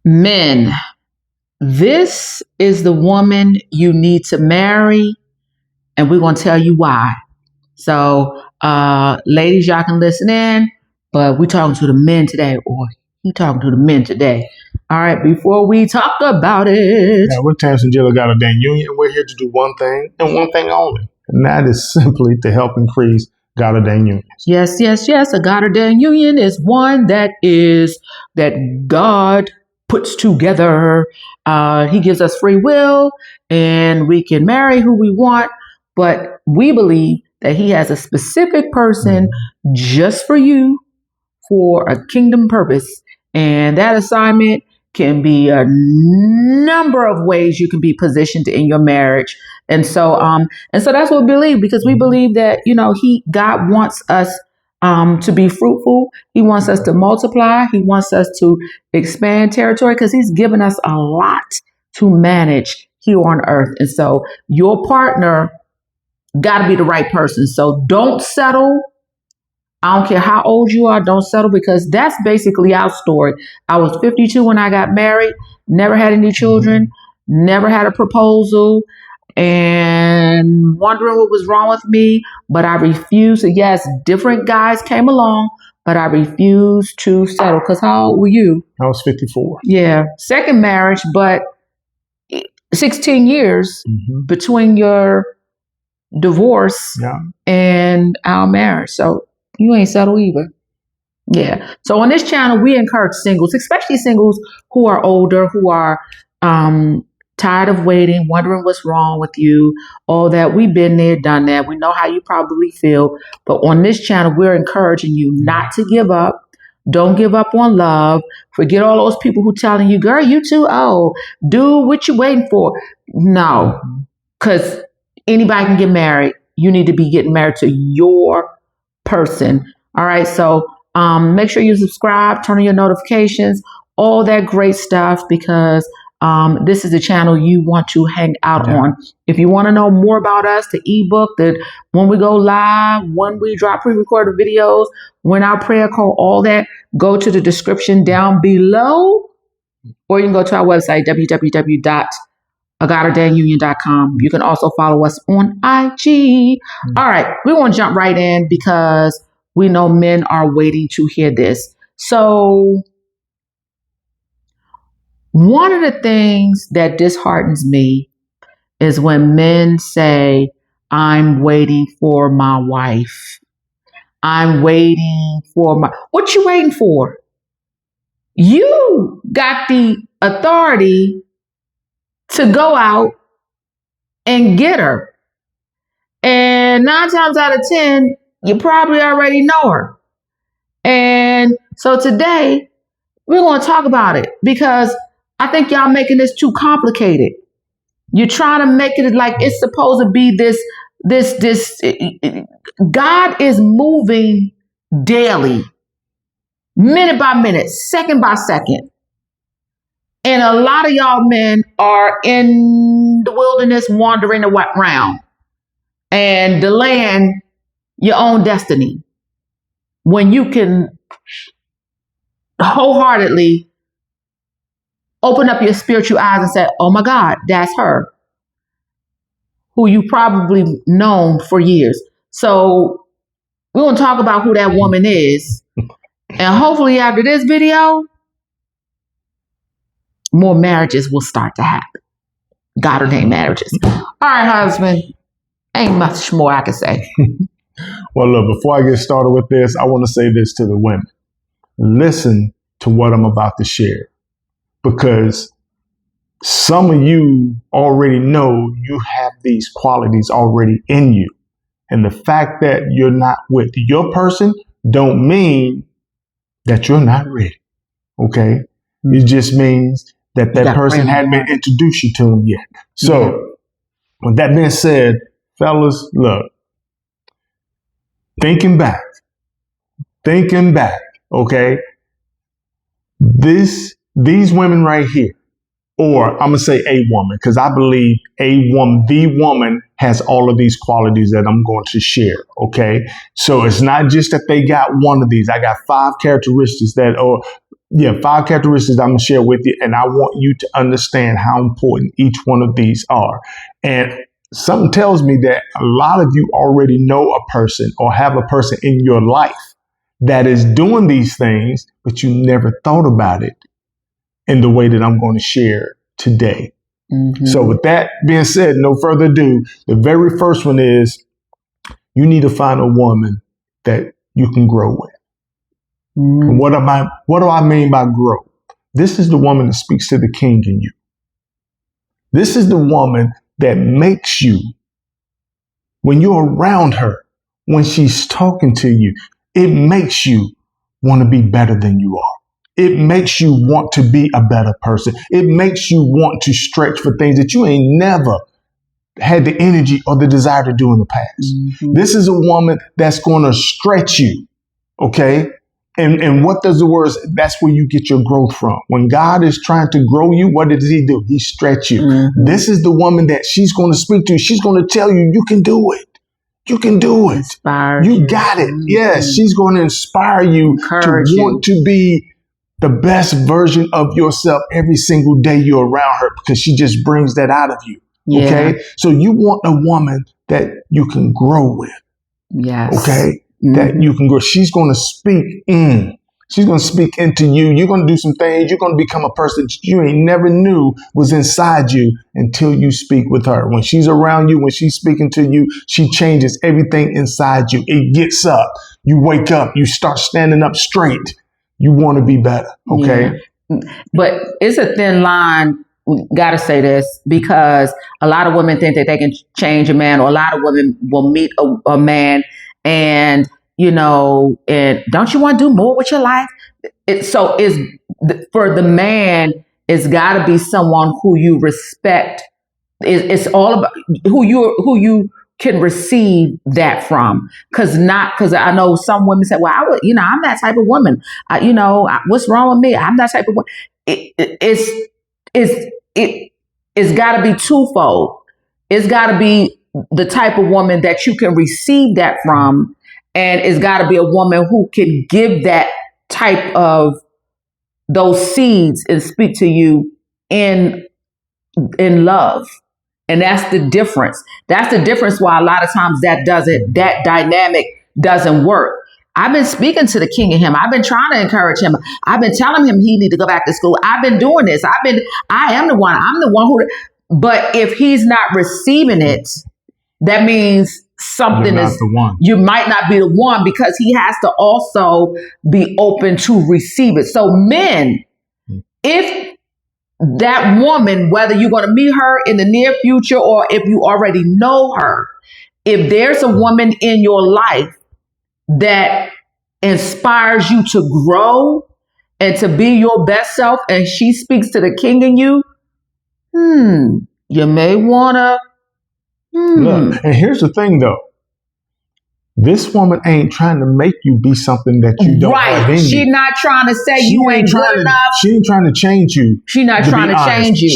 Men, this is the woman you need to marry, and we're going to tell you why. So, ladies, y'all can listen in, but we're talking to the men today, or he talking to the men today. All right, before we talk about it. Yeah, we're Terrence and Jill of God-Ordained Union, and we're here to do one thing and one thing only, and that is simply to help increase God-Ordained unions. Yes. A God-Ordained union is one that God puts together. He gives us free will, and we can marry who we want, but we believe that he has a specific person just for you for a kingdom purpose. And that assignment can be a number of ways you can be positioned in your marriage. And so that's what we believe, because we believe that, God wants us to be fruitful. He wants us to multiply. He wants us to expand territory, because he's given us a lot to manage here on earth. And so your partner got to be the right person. So don't settle. I don't care how old you are, don't settle, because that's basically our story. I was 52 when I got married, never had any children, never had a proposal, and wondering what was wrong with me. But I refused. Yes, different guys came along, but I refused to settle. Because how old were you? I was 54. Yeah, second marriage, but 16 years between your divorce and our marriage. So you ain't settled either. Yeah. So on this channel, we encourage singles, especially singles who are older, who are tired of waiting, wondering what's wrong with you, all that. We've been there, done that. We know how you probably feel. But on this channel, we're encouraging you not to give up. Don't give up on love. Forget all those people who telling you, girl, you too old. Do what you're waiting for. No, because anybody can get married. You need to be getting married to your person. All right. So make sure you subscribe, turn on your notifications, all that great stuff, because this is the channel you want to hang out on. If you want to know more about us, the ebook, that when we go live, when we drop pre-recorded videos, when our prayer call, all that, go to the description down below, or you can go to our website, www.God-Ordained.com. You can also follow us on IG. All right, we want to jump right in, because we know men are waiting to hear this. So one of the things that disheartens me is when men say, I'm waiting for my wife. I'm waiting for my... What you waiting for? You got the authority to go out and get her. And 9 times out of 10, you probably already know her. And so today, we're going to talk about it, because I think y'all making this too complicated. You're trying to make it like it's supposed to be this. God is moving daily, minute by minute, second by second. And a lot of y'all men are in the wilderness wandering around and delaying your own destiny, when you can wholeheartedly open up your spiritual eyes and say, oh my God, that's her, who you probably known for years. So we're going to talk about who that woman is. And hopefully after this video, more marriages will start to happen. God-Ordained marriages. All right, husband. Ain't much more I can say. Well, look, before I get started with this, I want to say this to the women. Listen to what I'm about to share, because some of you already know you have these qualities already in you. And the fact that you're not with your person don't mean that you're not ready. Okay? It just means that person hadn't been introduced you to them yet. So with that being said, fellas, look, thinking back, okay? These women right here, or I'm going to say a woman, because I believe the woman has all of these qualities that I'm going to share, okay? So it's not just that they got one of these. I got 5 characteristics that, or 5 characteristics I'm going to share with you. And I want you to understand how important each one of these are. And something tells me that a lot of you already know a person or have a person in your life that is doing these things, but you never thought about it in the way that I'm going to share today. Mm-hmm. So with that being said, no further ado, the very first one is you need to find a woman that you can grow with. Mm-hmm. And what do I mean by grow? This is the woman that speaks to the king in you. This is the woman that makes you, when you're around her, when she's talking to you, it makes you want to be better than you are. It makes you want to be a better person. It makes you want to stretch for things that you ain't never had the energy or the desire to do in the past. Mm-hmm. This is a woman that's going to stretch you. Okay. And what does the words? That's where you get your growth from. When God is trying to grow you, what does he do? He stretch you. Mm-hmm. This is the woman that she's going to speak to. She's going to tell you, you can do it. You can do it. Inspire you got it. Mm-hmm. Yes. She's going to inspire you Encourage to want to be the best version of yourself every single day you're around her, because she just brings that out of you. Yeah. Okay. So you want a woman that you can grow with. Yes. Okay. Mm-hmm. That you can grow. She's going to speak in. She's going to speak into you. You're going to do some things. You're going to become a person that you ain't never knew was inside you until you speak with her. When she's around you, when she's speaking to you, she changes everything inside you. It gets up. You wake up. You start standing up straight. You want to be better. Okay. Yeah. But it's a thin line. We got to say this, because a lot of women think that they can change a man, or a lot of women will meet a man and, and don't you want to do more with your life? For the man, it's got to be someone who you respect. It's all about who you can receive that from. Because I know some women say, well, I'm that type of woman. What's wrong with me? I'm that type of woman. It's got to be twofold. It's got to be the type of woman that you can receive that from, and it's got to be a woman who can give that type of those seeds and speak to you in love. And that's the difference. That's the difference why a lot of times that dynamic doesn't work. I've been speaking to the king in him. I've been trying to encourage him. I've been telling him he need to go back to school. I've been doing this. I am the one. I'm the one who, but if he's not receiving it, that means something is, you might not be the one, because he has to also be open to receive it. So men, if that woman, whether you're going to meet her in the near future or if you already know her, if there's a woman in your life that inspires you to grow and to be your best self, and she speaks to the king in you, you may want to. Look, and here's the thing, though. This woman ain't trying to make you be something that you don't have in you. She's not trying to say you ain't good enough. She ain't trying to change you. She's not trying to change you.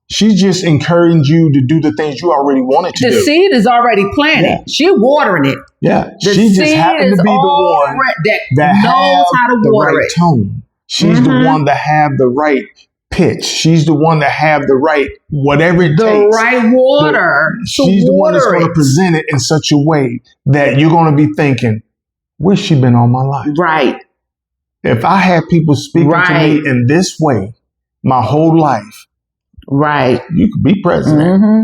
She's just encouraging you to do the things you already wanted to do. The seed is already planted. Yeah. She's watering it. Yeah. She just happened to be the one that knows how to water it. Tone. She's the one that have the right pitch. She's the one that have the right whatever it takes. The right water. She's the one that's going to present it in such a way that you're going to be thinking, where's she been all my life? Right. If I had people speaking to me in this way my whole life, you could be president. Mm-hmm.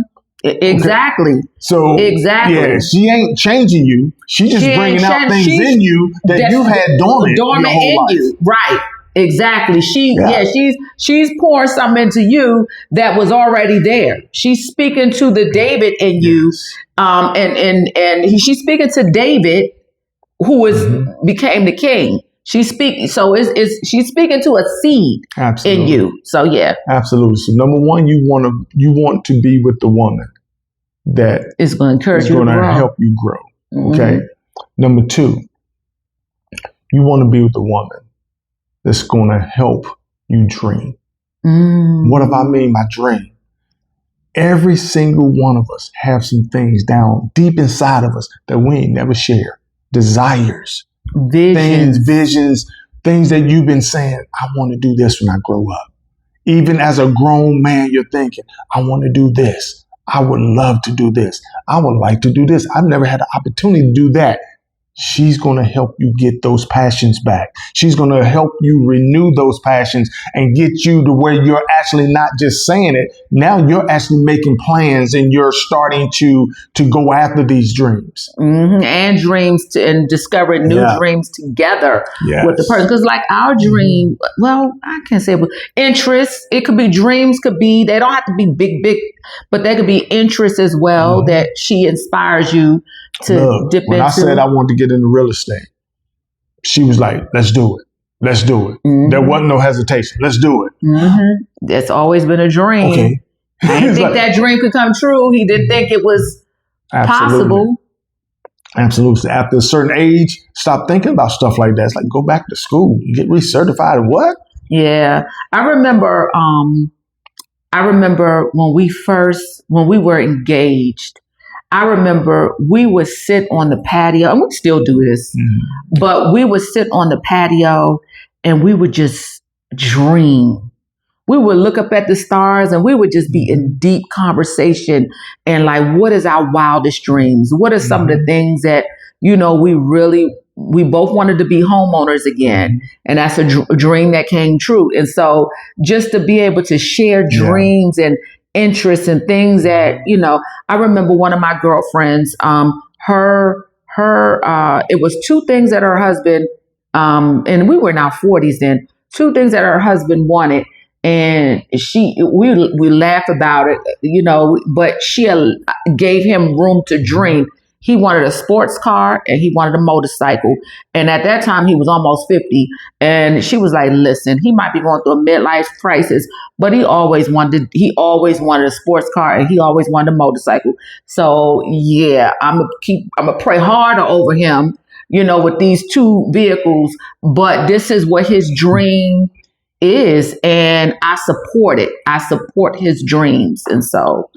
Exactly. Okay. So yeah, she ain't changing you. She's just bringing out things in you that you had dormant your whole life. You. Right. Exactly. She's pouring something into you that was already there. She's speaking to the David in you, and she's speaking to David, who became the king. She's speaking. So she's speaking to a seed in you. So yeah, absolutely. So number one, you want to be with the woman that is going to encourage you to grow. Help you grow. Okay. Number two, you want to be with the woman that's going to help you dream. What do I mean by dream? Every single one of us have some things down deep inside of us that we ain't never share. Desires, visions, Things that you've been saying, I want to do this when I grow up. Even as a grown man, you're thinking, I want to do this. I would love to do this. I would like to do this. I've never had the opportunity to do that. She's going to help you get those passions back. She's going to help you renew those passions and get you to where you're actually not just saying it. Now you're actually making plans and you're starting to go after these dreams. And dreams and discovering new dreams together with the person. Because like our dream, well, I can't say, but interests, it could be dreams, they don't have to be big, but they could be interests as well that she inspires you to dip when into. I said I wanted to get into real estate, she was like, let's do it. Let's do it. There wasn't no hesitation. Let's do it. That's always been a dream. Okay. I didn't think that dream could come true. He didn't think it was possible. Absolutely. After a certain age, stop thinking about stuff like that. It's like, go back to school, get recertified. What? Yeah. I remember when we were engaged, I remember we would sit on the patio, and we still do this, but we would sit on the patio and we would just dream. We would look up at the stars and we would just be in deep conversation and like, what is our wildest dreams? What are some of the things that, we both wanted to be homeowners again. And that's a dream that came true. And so just to be able to share dreams and interests and things that, I remember one of my girlfriends, it was two things that her husband, and we were in our 40s then, two things that her husband wanted. And we laugh about it, but she gave him room to dream. He wanted a sports car and he wanted a motorcycle. And at that time, he was almost 50. And she was like, listen, he might be going through a midlife crisis, but he always wanted a sports car and he always wanted a motorcycle. So yeah, I'm gonna pray harder over him, with these two vehicles. But this is what his dream is, and I support it. I support his dreams. And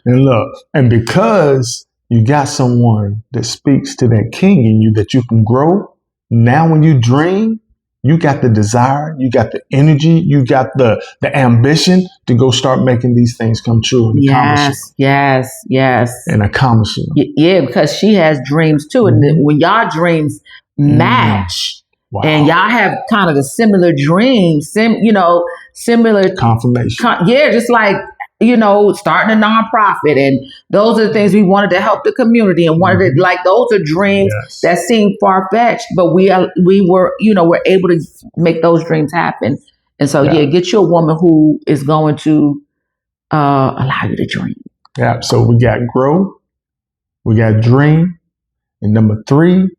look, and because you got someone that speaks to that king in you that you can grow. Now, when you dream, you got the desire, you got the energy, you got the ambition to go start making these things come true. And accomplish them. Yeah, because she has dreams too. And when y'all dreams match, and y'all have kind of the similar dreams, similar confirmation. Just like, starting a nonprofit, and those are the things we wanted to help the community, and wanted to, like, those are dreams that seem far-fetched, but we were able to make those dreams happen. And so get you a woman who is going to allow you to dream. Yeah. So we got grow, we got dream, and number 3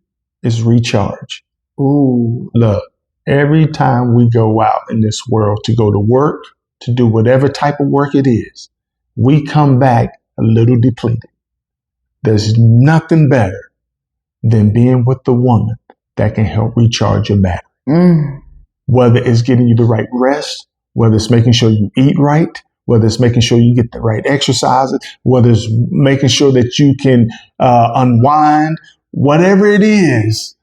is recharge. Ooh. Look, every time we go out in this world to go to work, to do whatever type of work it is, we come back a little depleted. There's nothing better than being with the woman that can help recharge your battery. Whether it's getting you the right rest, whether it's making sure you eat right, whether it's making sure you get the right exercises, whether it's making sure that you can unwind, whatever it is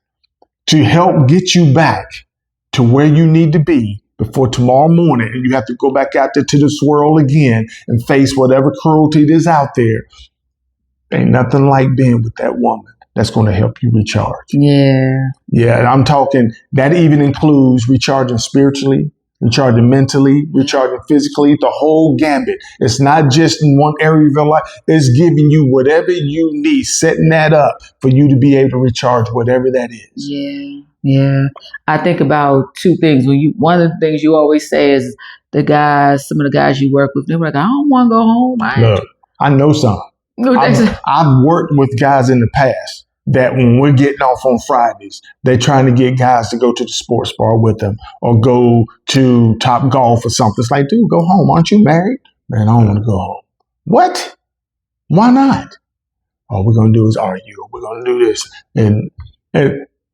to help get you back to where you need to be before tomorrow morning, and you have to go back out there to this world again and face whatever cruelty is out there. Ain't nothing like being with that woman that's going to help you recharge. Yeah. Yeah, and I'm talking, that even includes recharging spiritually, recharging mentally, recharging physically, the whole gambit. It's not just in one area of your life. It's giving you whatever you need, setting that up for you to be able to recharge whatever that is. Yeah. Yeah, I think about two things. One of the things you always say is some of the guys you work with, they're like, I don't want to go home. Look, I know some. I've worked with guys in the past that when we're getting off on Fridays, they're trying to get guys to go to the sports bar with them or go to Top Golf or something. It's like, dude, go home. Aren't you married? Man, I don't want to go home. What? Why not? All we're going to do is argue. We're going to do this. And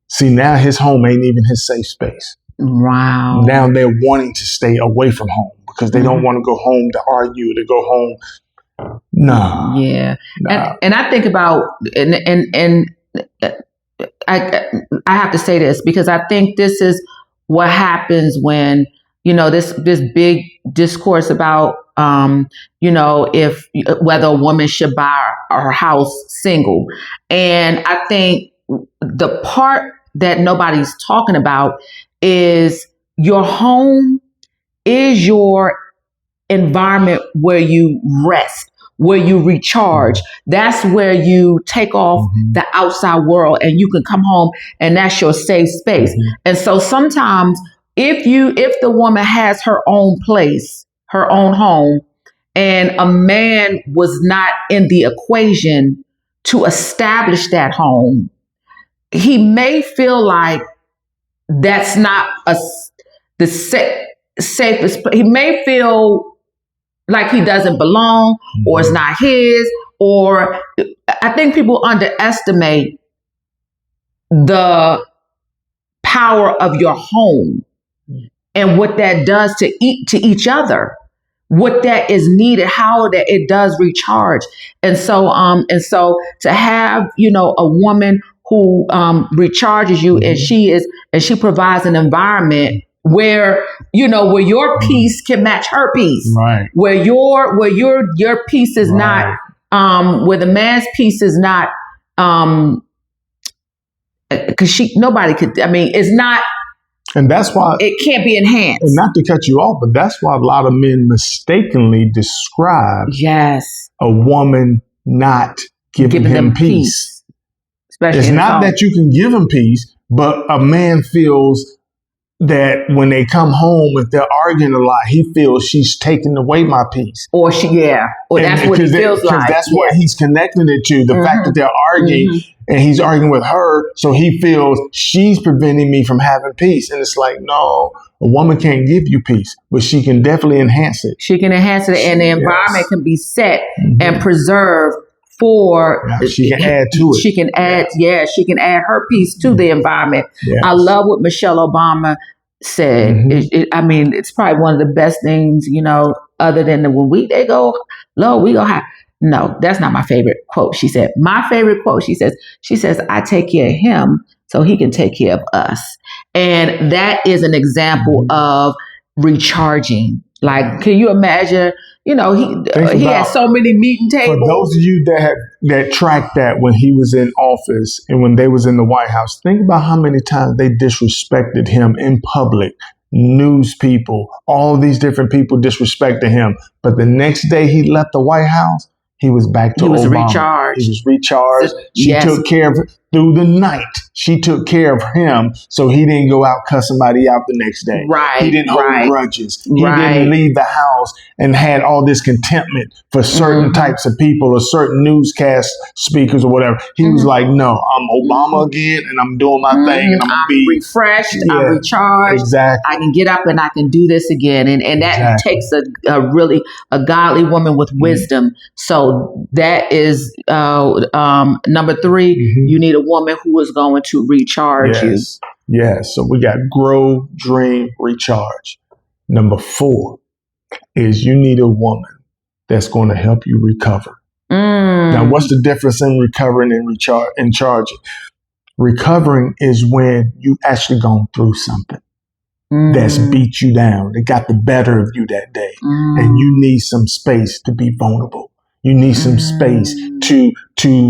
see, now his home ain't even his safe space. Wow. Now they're wanting to stay away from home because they don't want to go home to argue, to go home. Nah. Yeah. Nah. And I think about, and I have to say this because I think this is what happens when, this big discourse about, if whether a woman should buy her house single. And I think the part that nobody's talking about is your home is your environment where you rest, where you recharge. That's where you take off the outside world and you can come home and that's your safe space. And so sometimes if the woman has her own place, her own home, and a man was not in the equation to establish that home, he may feel like that's not the safest. He may feel like he doesn't belong, or it's not his, or I think people underestimate the power of your home and what that does to each other, what that is needed, how that it does recharge. And so to have, a woman who recharges you, and she provides an environment where your piece can match her piece, right? Where your piece is not, where the man's piece is not, because nobody could. I mean, it's not, and that's why it can't be enhanced. And not to cut you off, but that's why a lot of men mistakenly describe a woman not giving him peace. Especially it's not that you can give him peace, but a man feels that when they come home, if they're arguing a lot, he feels she's taking away my peace. Or that's what he feels like. Because that's what he's connecting it to, the fact that they're arguing and he's arguing with her. So he feels she's preventing me from having peace. And it's like, no, a woman can't give you peace, but she can definitely enhance it. She can enhance it, and the environment can be set and preserved for, she can add to it. She can add, she can add her piece to the environment. Yes. I love what Michelle Obama said. It's probably one of the best things, other than when they go low, we go high. No, that's not my favorite quote. She said, my favorite quote, she says, I take care of him so he can take care of us. And that is an example of recharging. Like, can you imagine, he had so many meeting tables. For those of you that tracked that when he was in office and when they was in the White House, think about how many times they disrespected him in public. News people, all these different people disrespected him. But the next day he left the White House, he was back to Obama. He was recharged. She took care of him through the night. She took care of him so he didn't go out cuss somebody out the next day. Right. He didn't hold grudges. He didn't leave the house and had all this contentment for certain types of people or certain newscast speakers or whatever. He was like, no, I'm Obama again and I'm doing my thing and I'm be refreshed. I'm recharged. Exactly. I can get up and I can do this again. And that takes a godly woman with wisdom. So that is number 3. You need a woman who is going to recharge you. Yes. So we got grow, dream, recharge. Number 4 is you need a woman that's going to help you recover. Now, what's the difference in recovering and charging? Recovering is when you actually gone through something that's beat you down. They got the better of you that day. And you need some space to be vulnerable. You need some space to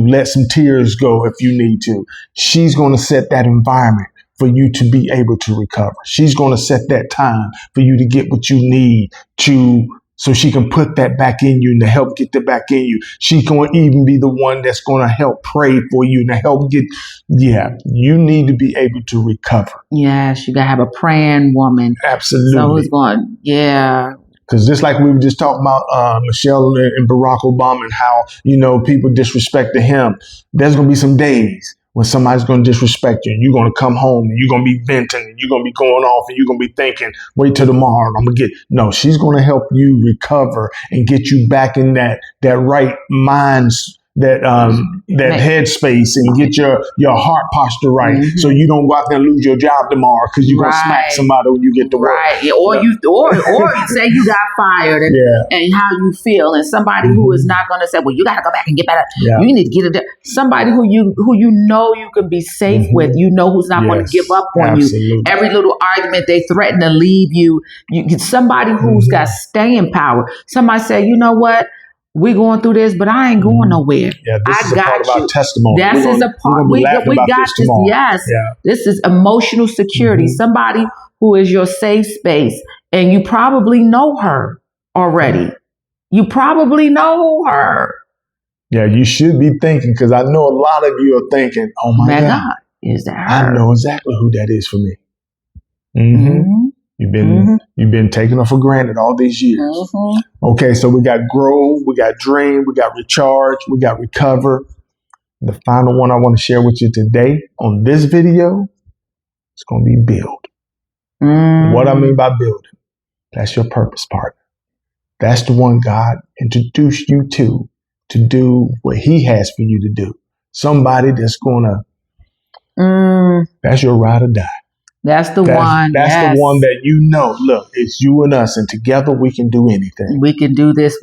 let some tears go if you need to. She's going to set that environment for you to be able to recover. She's going to set that time for you to get what you need so she can put that back in you and to help get that back in you. She's going to even be the one that's going to help pray for you and to help get, you need to be able to recover. Yes, you got to have a praying woman. Absolutely. So it's going, Because just like we were just talking about Michelle and Barack Obama and how, people disrespected him, there's going to be some days when somebody's going to disrespect you and you're going to come home and you're going to be venting and you're going to be going off and you're going to be thinking, wait till tomorrow and I'm going to get... No, she's going to help you recover and get you back in that right mind headspace and get your heart posture right, so you don't go out there and lose your job tomorrow because you're gonna smack somebody when you get to work. Right. Or you say you got fired and how you feel, and somebody who is not gonna say, well, you gotta go back and get better. You need to get it. Somebody who you know you can be safe with, who's not gonna give up on you. Every little argument they threaten to leave you. Somebody who's got staying power. Somebody say, you know what? We going through this, but I ain't going nowhere. Yeah, this is a part of our testimony. This is a part. We got this. Yes. Yeah. This is emotional security. Somebody who is your safe space, and you probably know her already. You probably know her. Yeah, you should be thinking, because I know a lot of you are thinking, oh my God, is that her? I know exactly who that is for me. You've been taking her for granted all these years. Okay, so we got grow, we got dream, we got recharge, we got recover. The final one I want to share with you today on this video is going to be build. What I mean by building, that's your purpose partner. That's the one God introduced you to do what he has for you to do. Somebody that's going to, that's your ride or die. That's the one. That's the one that look, it's you and us, and together we can do anything. We can do this.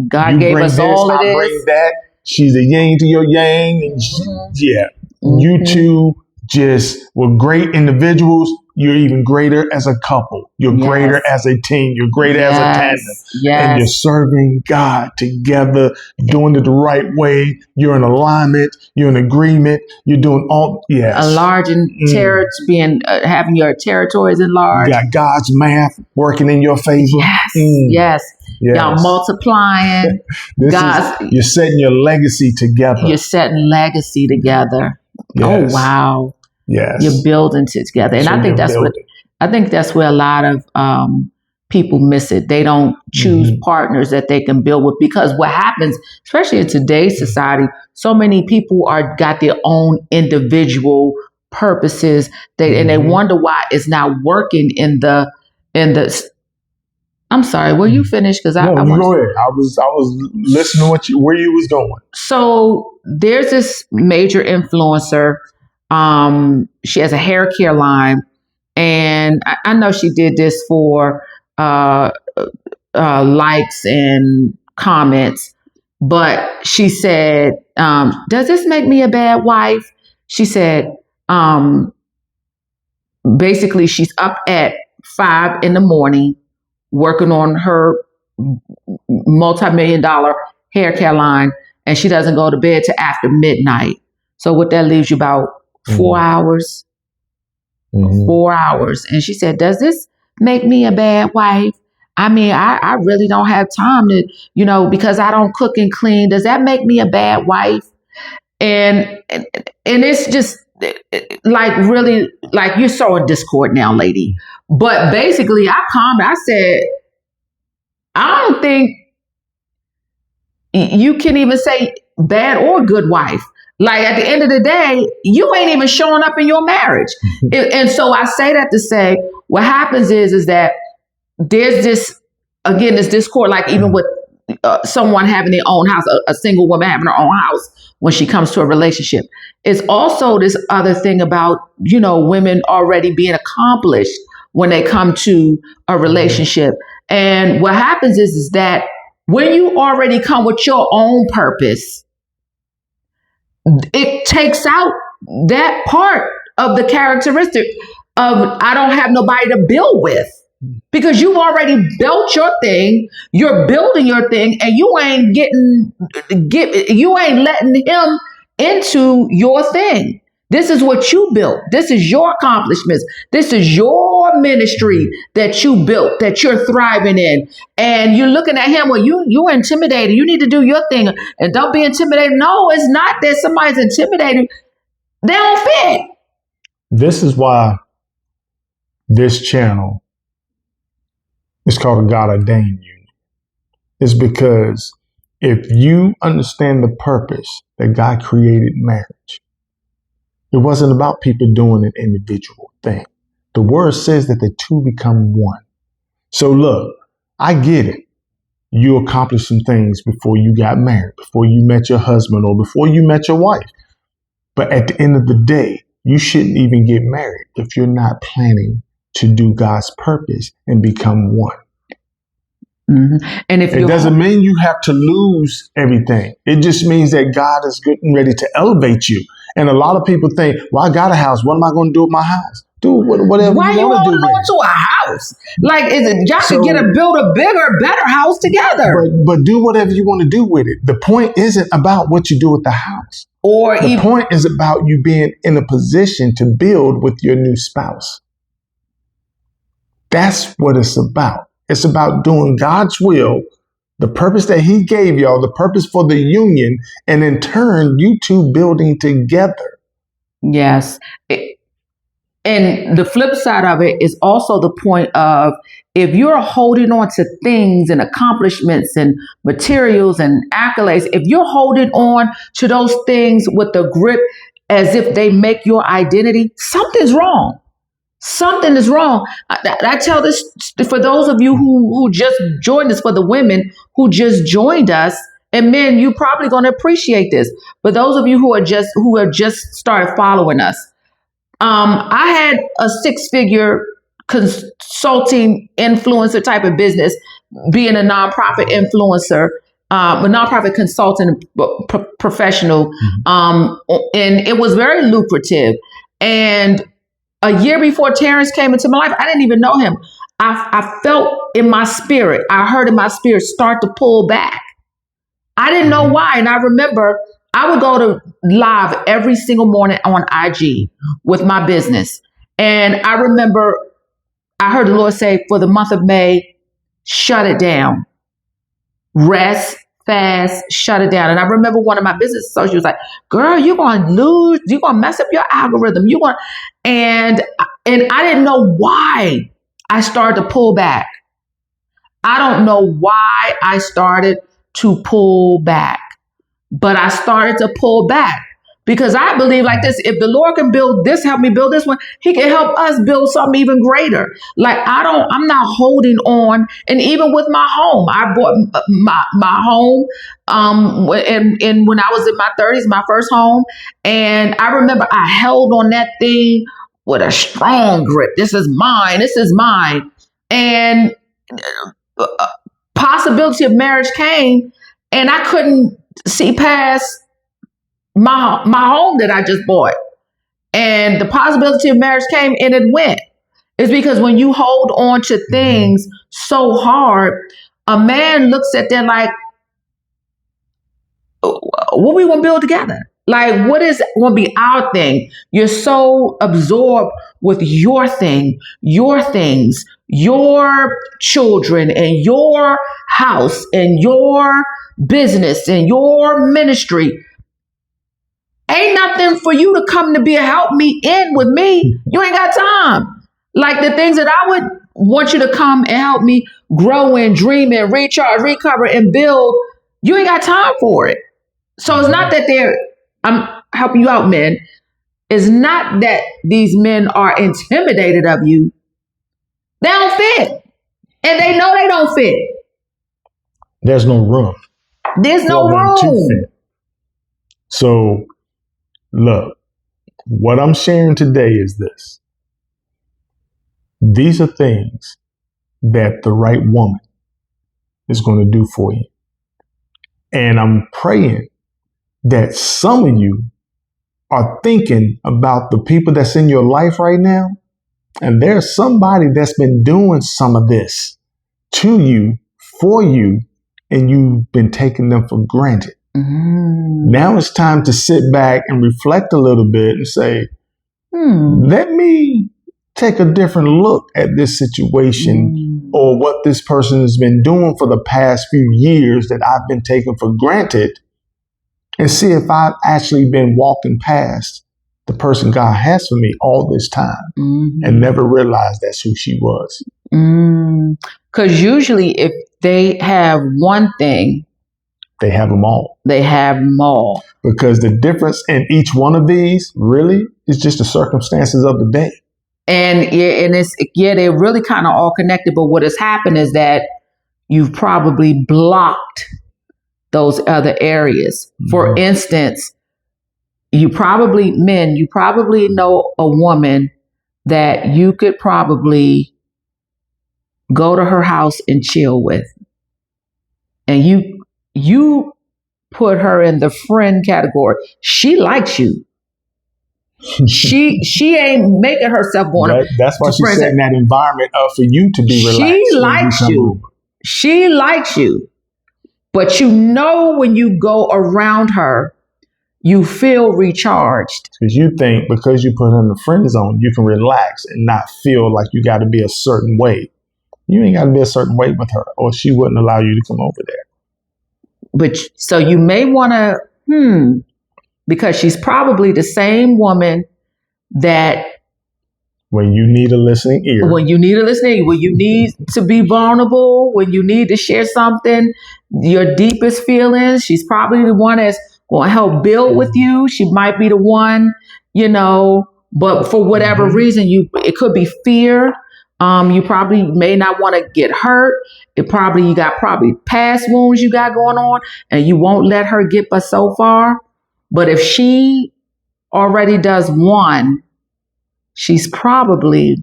God gave us all of this. I bring that. She's a yang to your yang. And you two just were great individuals. You're even greater as a couple. You're greater as a team. You're greater as a tandem. And you're serving God together, doing it the right way. You're in alignment. You're in agreement. You're doing all, enlarging territory, having your territories enlarged. You got God's math working in your favor. Yes. Y'all multiplying. You're setting your legacy together. You're setting legacy together. Oh, wow. Yes. You're building it together. And I think that's where a lot of people miss it. They don't choose partners that they can build with, because what happens, especially in today's society, so many people got their own individual purposes. And they wonder why it's not working in the I'm sorry, were you finished? Because go ahead. I was listening to where you was going. So there's this major influencer. She has a hair care line, and I know she did this for likes and comments, but she said, does this make me a bad wife? She said, basically she's up at 5 a.m. working on her multi-million-dollar hair care line, and she doesn't go to bed till after midnight. So what that leaves you about 4 hours. 4 hours. And she said, does this make me a bad wife? I mean, I really don't have time to, because I don't cook and clean. Does that make me a bad wife? And it's just like, really, like, you're so in discord now, lady. But basically I said, I don't think you can even say bad or good wife. Like, at the end of the day, you ain't even showing up in your marriage. And so I say that to say, what happens is that there's this discord, like even with someone having their own house, a single woman having her own house when she comes to a relationship. It's also this other thing about, women already being accomplished when they come to a relationship. And what happens is that when you already come with your own purpose, it takes out that part of the characteristic of I don't have nobody to build with, because you've already built your thing, you're building your thing, and you ain't letting him into your thing. This is what you built. This is your accomplishments. This is your ministry that you built, that you're thriving in. And you're looking at him, well, you're intimidated. You need to do your thing and don't be intimidated. No, it's not that somebody's intimidated. They don't fit. This is why this channel is called a God-Ordained union. It's because if you understand the purpose that God created marriage, it wasn't about people doing an individual thing. The word says that the two become one. So look, I get it. you accomplished some things before you got married, before you met your husband, or before you met your wife. But at the end of the day, you shouldn't even get married if you're not planning to do God's purpose and become one. Mm-hmm. And if it doesn't mean you have to lose everything. It just means that God is getting ready to elevate you. And a lot of people think, well, I got a house. What am I going to do with my house? Do whatever Why you want to do. Why you holding on to a house? Like, is it y'all could build a bigger, better house together? But do whatever you want to do with it. The point isn't about what you do with the house. The point is about you being in a position to build with your new spouse. That's what it's about. It's about doing God's will, the purpose that he gave y'all, the purpose for the union, and in turn, you two building together. Yes. And the flip side of it is also the point of, if you're holding on to things and accomplishments and materials and accolades, if you're holding on to those things with the grip as if they make your identity, something's wrong. Something is wrong. I tell this for those of you who just joined us, for the women who just joined us, and men, you're probably going to appreciate this. But those of you who have just started following us, I had a 6-figure consulting influencer type of business, being a nonprofit influencer, a nonprofit consultant professional, and it was very lucrative. And a year before Terrence came into my life, I didn't even know him. I felt in my spirit, I heard in my spirit start to pull back. I didn't know why. And I remember I would go to live every single morning on IG with my business. And I remember I heard the Lord say, for the month of May, shut it down. Rest, fast, shut it down. And I remember one of my business associates was like, girl, you're going to lose. You're going to mess up your algorithm. And I didn't know why I started to pull back. I don't know why I started to pull back, but I started to pull back because I believe like this: if the Lord can build this, help me build this one, he can help us build something even greater. Like I'm not holding on. And even with my home, I bought my home and when I was in my 30s, my first home. And I remember I held on that thing with a strong grip. This is mine. This is mine. And possibility of marriage came, and I couldn't see past my home that I just bought. And the possibility of marriage came, and it went. It's because when you hold on to things so hard, a man looks at that like, what we want to build together? Like, what is going to be our thing? You're so absorbed with your thing, your things, your children, and your house, and your business, and your ministry. Ain't nothing for you to come to be a help me in with me. You ain't got time. Like the things that I would want you to come and help me grow and dream and recharge, recover, and build, you ain't got time for it. So it's not that I'm helping you out, men. It's not that these men are intimidated of you. They don't fit. And they know they don't fit. There's no room. There's no room. To fit. So, look, what I'm sharing today is this. These are things that the right woman is going to do for you. And I'm praying that some of you are thinking about the people that's in your life right now. And there's somebody that's been doing some of this to you, for you, and you've been taking them for granted. Mm-hmm. Now it's time to sit back and reflect a little bit and say, let me take a different look at this situation or what this person has been doing for the past few years that I've been taking for granted, and see if I've actually been walking past the person God has for me all this time and never realized that's who she was. Because usually if they have one thing, they have them all. They have them all. Because the difference in each one of these really is just the circumstances of the day. And they're really kind of all connected. But what has happened is that you've probably blocked those other areas. For instance, you probably know a woman that you could probably go to her house and chill with. And you put her in the friend category. She likes you. She ain't making herself going. That's why she's setting that environment up for you to be relaxed. She likes you. She likes you. But when you go around her, you feel recharged. Because you think because you put her in the friend zone, you can relax and not feel like you got to be a certain way. You ain't got to be a certain way with her, or she wouldn't allow you to come over there. But so you may want to, because she's probably the same woman that when you need a listening ear, when you need to be vulnerable, when you need to share something, your deepest feelings, she's probably the one that's going to help build with you. She might be the one, but for whatever reason, it could be fear. You probably may not want to get hurt. You got past wounds you got going on, and you won't let her get but so far. But if she already does one, she's probably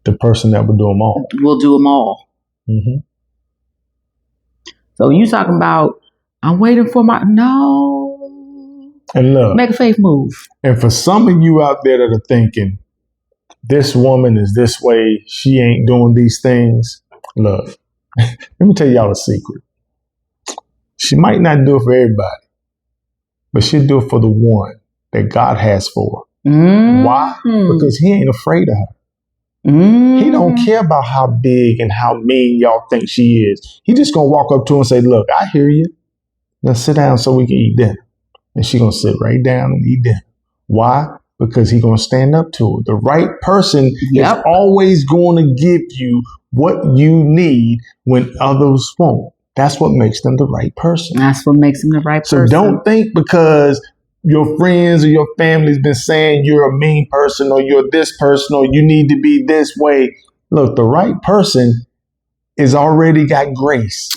the person that will do them all. Will do them all. Mm-hmm. So you talking about, I'm waiting for no. And look, make a faith move. And for some of you out there that are thinking, this woman is this way, she ain't doing these things. Look, let me tell y'all a secret. She might not do it for everybody, but she'll do it for the one that God has for her. Mm-hmm. Why? Because he ain't afraid of her. Mm-hmm. He don't care about how big and how mean y'all think she is. He just gonna walk up to her and say, look, I hear you. Now sit down so we can eat dinner. And she gonna sit right down and eat dinner. Why? Because he gonna stand up to her. The right person is always going to give you what you need when others won't. That's what makes them the right person. That's what makes them the right person. So don't think because your friends or your family's been saying you're a mean person or you're this person or you need to be this way. Look, the right person is already got grace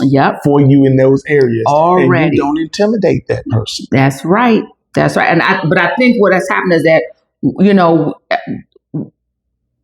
for you in those areas. Already. And you don't intimidate that person. That's right. That's right. But I think what has happened is that,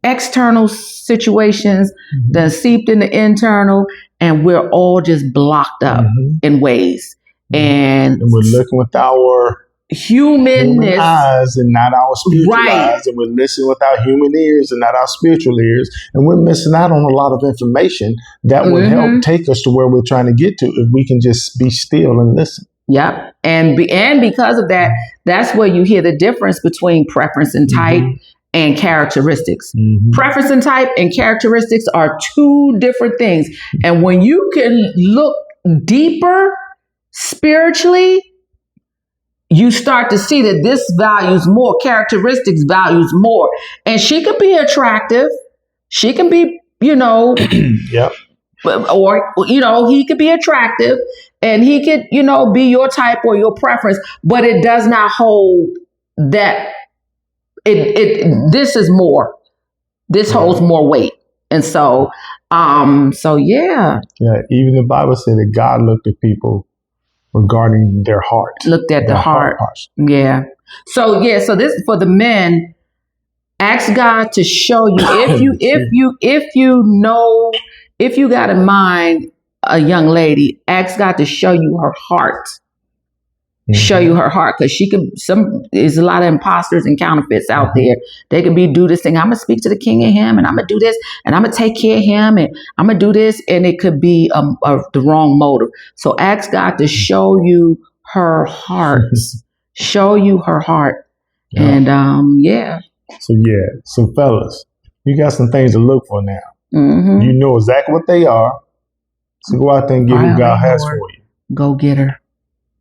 external situations that seeped into internal, and we're all just blocked up in ways. And we're looking with our human eyes and not our spiritual eyes. And we're listening with our human ears and not our spiritual ears. And we're missing out on a lot of information that would help take us to where we're trying to get to if we can just be still and listen. Yep. And because of that, that's where you hear the difference between preference and type and characteristics. Preference and type and characteristics are two different things. And when you can look deeper spiritually, you start to see that this values more, characteristics values more. And she could be attractive. She can be, or, he could be attractive and he could, be your type or your preference, but it does not hold that this is more, this holds more weight. And so, yeah. Yeah. Even the Bible said that God looked at people regarding their heart. Looked at the heart. Yeah. So this is for the men. Ask God to show you if you got in mind a young lady, ask God to show you her heart. Show you her heart, because there's a lot of imposters and counterfeits out there. They can do this thing. I'm gonna speak to the king of him, and I'm gonna do this, and I'm gonna take care of him, and I'm gonna do this, and it could be the wrong motive. So ask God to show you her heart. Show you her heart, and So fellas, you got some things to look for now. You know exactly what they are. So go out there and get what God has for you. Go get her.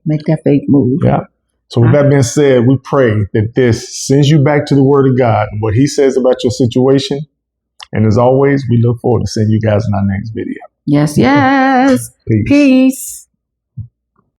Make that faith move. Yeah. So with that being said, we pray that this sends you back to the Word of God and what He says about your situation. And as always, we look forward to seeing you guys in our next video. Yes. Peace. Peace.